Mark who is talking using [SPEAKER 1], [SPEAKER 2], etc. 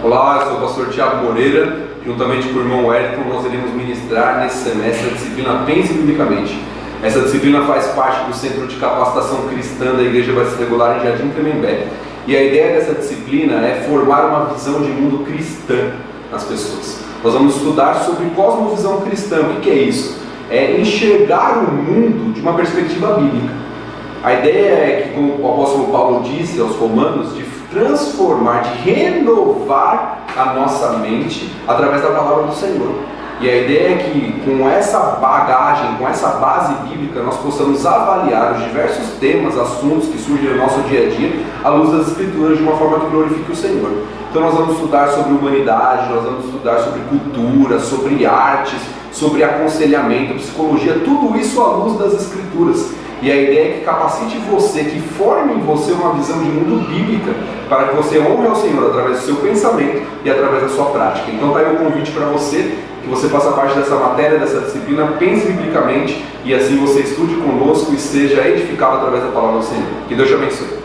[SPEAKER 1] Olá, eu sou o pastor Thiago Moreira, juntamente com o irmão Wellington, nós iremos ministrar nesse semestre a disciplina Pense Biblicamente. Essa disciplina faz parte do Centro de Capacitação Cristã da Igreja Batista Regular em Jardim Tremembé. E a ideia dessa disciplina é formar uma visão de mundo cristã nas pessoas. Nós vamos estudar sobre cosmovisão cristã. O que é isso? É enxergar o mundo de uma perspectiva bíblica. A ideia é que, como o apóstolo Paulo disse aos Romanos, de transformar, de renovar a nossa mente através da palavra do Senhor. E a ideia é que com essa bagagem, com essa base bíblica, nós possamos avaliar os diversos temas, assuntos que surgem no nosso dia a dia, à luz das Escrituras, de uma forma que glorifique o Senhor. Então nós vamos estudar sobre humanidade, nós vamos estudar sobre cultura, sobre artes, sobre aconselhamento, psicologia, tudo isso à luz das Escrituras. E a ideia é que capacite você, que forme em você uma visão de mundo bíblica, para que você honre ao Senhor através do seu pensamento e através da sua prática. Então está aí o convite para você, que você faça parte dessa matéria, dessa disciplina, pense biblicamente, e assim você estude conosco e seja edificado através da palavra do Senhor. Que Deus te abençoe.